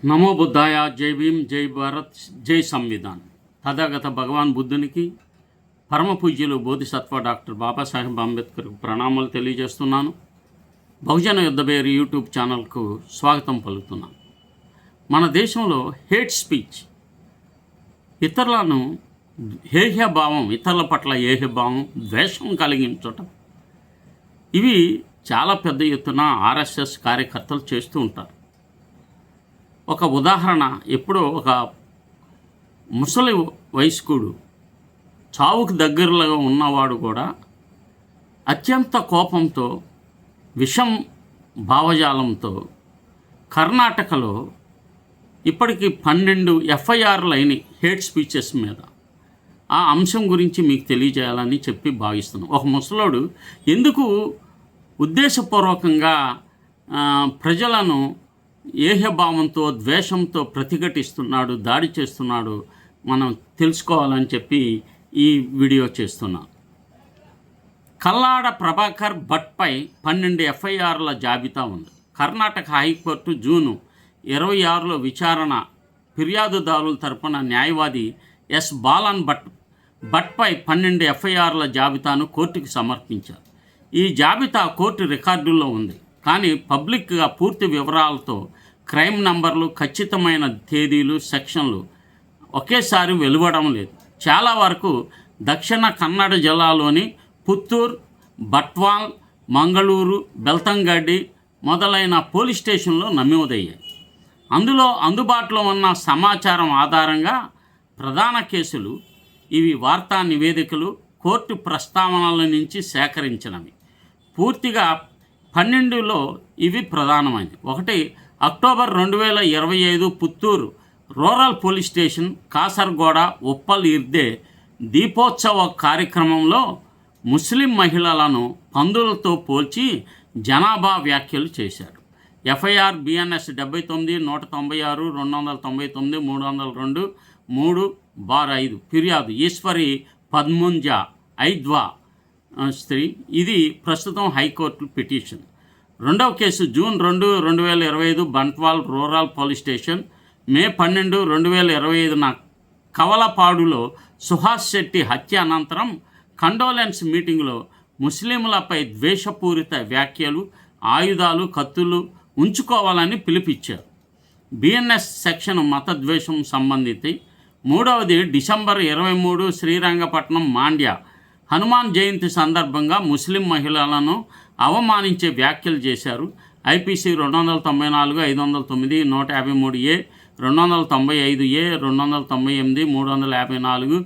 నమో బుద్ధాయ, జై భీమ్, జై భారత్, జై సంవిధాన్. తథాగత భగవాన్ బుద్ధునికి, పరమ పూజ్యులు బోధిసత్వ డాక్టర్ బాబాసాహెబ్ అంబేద్కర్కు ప్రణామాలు తెలియజేస్తున్నాను. బహుజన యుద్ధబేరి యూట్యూబ్ ఛానల్కు స్వాగతం పలుకుతున్నాను. మన దేశంలో హేట్ స్పీచ్, ఇతరులను ఏహ్యభావం, ఇతరుల పట్ల ఏహ్యభావం, ద్వేషం కలిగించటం, ఇవి చాలా పెద్ద ఎత్తున ఆర్ఎస్ఎస్ కార్యకర్తలు చేస్తూ ఉంటారు. ఒక ఉదాహరణ, ఎప్పుడో ఒక ముసలి వయస్కుడు, చావుకు దగ్గరలో ఉన్నవాడు కూడా అత్యంత కోపంతో, విషం భావజాలంతో కర్ణాటకలో ఇప్పటికీ 12 ఎఫ్ఐఆర్లు అయినాయి హేట్ స్పీచెస్ మీద. ఆ అంశం గురించి మీకు తెలియజేయాలని చెప్పి భావిస్తున్నాం. ఒక ముసలోడు ఎందుకు ఉద్దేశపూర్వకంగా ప్రజలను ఏహ్యభావంతో, ద్వేషంతో ప్రతిఘటిస్తున్నాడు, దాడి చేస్తున్నాడు, మనం తెలుసుకోవాలని చెప్పి ఈ వీడియో చేస్తున్నాం. కల్లాడ ప్రభాకర్ భట్పై 12 ఎఫ్ఐఆర్ల జాబితా ఉంది. కర్ణాటక హైకోర్టు జూన్ 26లో విచారణ ఫిర్యాదుదారుల తరపున న్యాయవాది ఎస్ బాలన్ భట్పై 12 ఎఫ్ఐఆర్ల జాబితాను కోర్టుకు సమర్పించారు. ఈ జాబితా కోర్టు రికార్డుల్లో ఉంది, కానీ పబ్లిక్గా పూర్తి వివరాలతో క్రైమ్ నంబర్లు, ఖచ్చితమైన తేదీలు, సెక్షన్లు ఒకేసారి వెలువడడం లేదు. చాలా వరకు దక్షిణ కన్నడ జిల్లాలోని పుత్తూరు, బట్వాల్, మంగళూరు, బెల్తంగడ్డి మొదలైన పోలీస్ స్టేషన్లో నమోదయ్యాయి. అందుబాటులో ఉన్న సమాచారం ఆధారంగా ప్రధాన కేసులు ఇవి. వార్తా నివేదికలు, కోర్టు ప్రస్తావనల నుంచి సేకరించినవి. పూర్తిగా 12లో ఇవి ప్రధానమైనవి. 1 October 2025 Puttur rural police station Kasaragod Uppal ఇర్దే దీపోత్సవ కార్యక్రమంలో ముస్లిం మహిళలను పందులతో పోల్చి జనాభా వ్యాఖ్యలు చేశారు. FIR BNS 79, 196, 299, 302, 3/5. ఫిర్యాదు ఈశ్వరి పద్ముంజా ఐద్వా స్త్రీ. ఇది ప్రస్తుతం హైకోర్టు పిటిషన్. 2వ కేసు June 2, 2025 Bantwal rural police station. May 12, 2025 కవలపాడులో సుహాస్ శెట్టి హత్య అనంతరం కండోలెన్స్ మీటింగ్లో ముస్లింలపై ద్వేషపూరిత వ్యాఖ్యలు, ఆయుధాలు, కత్తులు ఉంచుకోవాలని పిలుపిచ్చారు. బిఎన్ఎస్ సెక్షన్ మతద్వేషం సంబంధిత. 3వది డిసెంబర్ 23 శ్రీరంగపట్నం మాండ్య హనుమాన్ జయంతి సందర్భంగా ముస్లిం మహిళలను అవమానించే వ్యాఖ్యలు చేశారు. ఐపీసీ 294, 509, 153A, 295A, 298, 354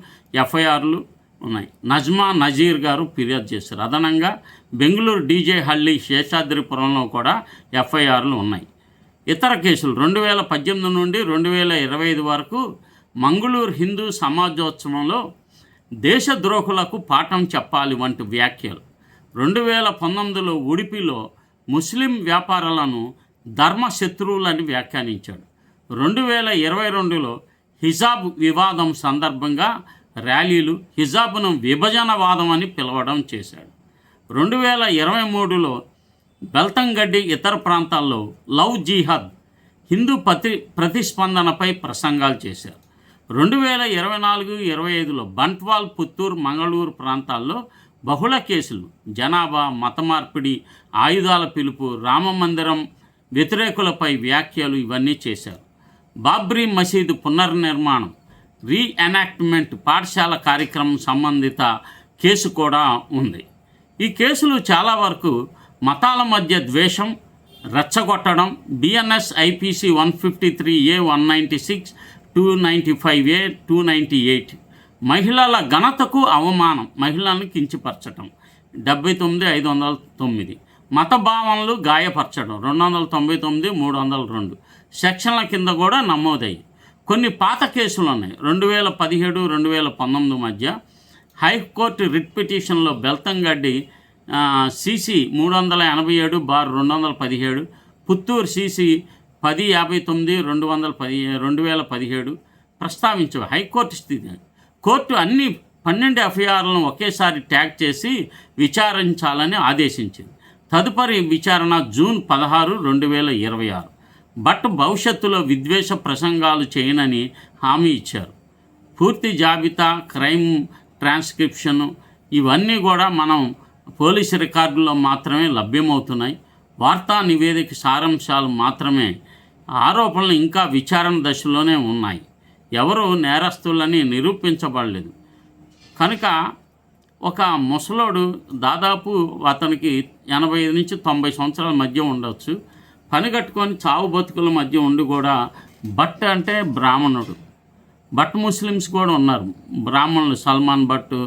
ఎఫ్ఐఆర్లు ఉన్నాయి. నజ్మా నజీర్ గారు ఫిర్యాదు చేశారు. అదనంగా బెంగళూరు డీజే హళ్ళి శేషాద్రిపురంలో కూడా ఎఫ్ఐఆర్లు ఉన్నాయి. ఇతర కేసులు 2018 నుండి 2025 వరకు మంగళూరు హిందూ సమాజోత్సవంలో దేశద్రోహులకు పాఠం చెప్పాలి వంటి వ్యాఖ్యలు. 2019లో ఉడిపిలో ముస్లిం వ్యాపారులను ధర్మశత్రువులని వ్యాఖ్యానించాడు. 2022లో హిజాబ్ వివాదం సందర్భంగా ర్యాలీలు హిజాబ్ను విభజనవాదం అని పిలవడం చేశాడు. 2023లో బెల్తంగడ్డి ఇతర ప్రాంతాల్లో లవ్ జిహాద్, హిందూ ప్రతిస్పందనపై ప్రసంగాలు చేశారు. 2024-25లో బంట్వాల్, పుత్తూరు, మంగళూరు ప్రాంతాల్లో బహుళ కేసులు, జనాభా, మత మార్పిడి, ఆయుధాల పిలుపు, రామమందిరం వ్యతిరేకులపై వ్యాఖ్యలు ఇవన్నీ చేశారు. బాబ్రీ మసీదు పునర్నిర్మాణం, రీఎనాక్ట్మెంట్, పాఠశాల కార్యక్రమం సంబంధిత కేసు కూడా ఉంది. ఈ కేసులు చాలా వరకు మతాల మధ్య ద్వేషం రెచ్చగొట్టడం. బిఎన్ఎస్ ఐపీసీ 153A, 196, 295A, 298 మహిళల ఘనతకు అవమానం, మహిళలను కించపరచడం. 79, 509 మత భావనలు గాయపరచడం. 299, 302 సెక్షన్ల కింద కూడా నమోదయ్యాయి. కొన్ని పాత కేసులు ఉన్నాయి. 2017, 2019 మధ్య హైకోర్టు రిట్ పిటిషన్లో బెల్తంగడ్డి సిసి 387/217, పుత్తూరు సిసి 1059, 2017 ప్రస్తావించవు. హైకోర్టు స్థితి కోర్టు అన్ని 12 ఎఫ్ఐఆర్లను ఒకేసారి ట్యాగ్ చేసి విచారించాలని ఆదేశించింది. తదుపరి విచారణ జూన్ 16, 2026. బట్ భవిష్యత్తులో విద్వేష ప్రసంగాలు చేయనని హామీ ఇచ్చారు. పూర్తి జాబితా, క్రైమ్ ట్రాన్స్క్రిప్షను ఇవన్నీ కూడా మనం పోలీసు రికార్డుల్లో మాత్రమే లభ్యమవుతున్నాయి. వార్తా నివేదిక సారాంశాలు మాత్రమే. ఆరోపణలు ఇంకా విచారణ దశలోనే ఉన్నాయి. ఎవరు నేరస్తులని నిరూపించబడలేదు. కనుక ఒక ముసలోడు దాదాపు అతనికి 85 నుంచి 90 సంవత్సరాల మధ్య ఉండవచ్చు. పని కట్టుకొని చావు బతుకుల మధ్య ఉండి కూడా భట్ అంటే బ్రాహ్మణుడు. భట్ ముస్లిమ్స్ కూడా ఉన్నారు. బ్రాహ్మణులు సల్మాన్ భట్,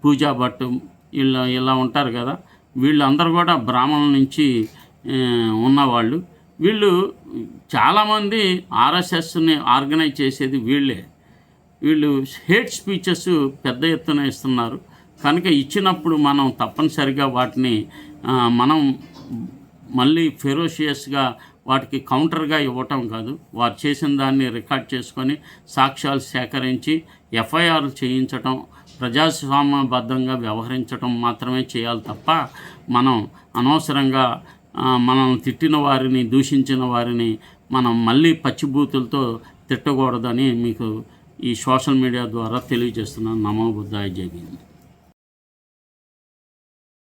పూజా భట్ ఇలా ఉంటారు కదా. వీళ్ళందరూ కూడా బ్రాహ్మణుల నుంచి ఉన్నవాళ్ళు. వీళ్ళు చాలామంది ఆర్ఎస్ఎస్ని ఆర్గనైజ్ చేసేది వీళ్ళే. వీళ్ళు హేట్ స్పీచెస్ పెద్ద ఎత్తున ఇస్తున్నారు. కనుక ఇచ్చినప్పుడు మనం తప్పనిసరిగా వాటిని మనం మళ్ళీ ఫెరోషియస్గా వాటికి కౌంటర్గా ఇవ్వటం కాదు, వారు చేసిన దాన్ని రికార్డ్ చేసుకొని సాక్ష్యాలు సేకరించి ఎఫ్ఐఆర్లు చేయించటం, ప్రజాస్వామ్యబద్ధంగా వ్యవహరించటం మాత్రమే చేయాలి తప్ప మనం అనవసరంగా మనల్ని తిట్టిన వారిని, దూషించిన వారిని మనం మళ్ళీ పచ్చిబూతులతో తిట్టకూడదని మీకు ఈ సోషల్ మీడియా ద్వారా తెలియజేస్తున్నాను. నమో బుద్ధాయ, జై భీమ్.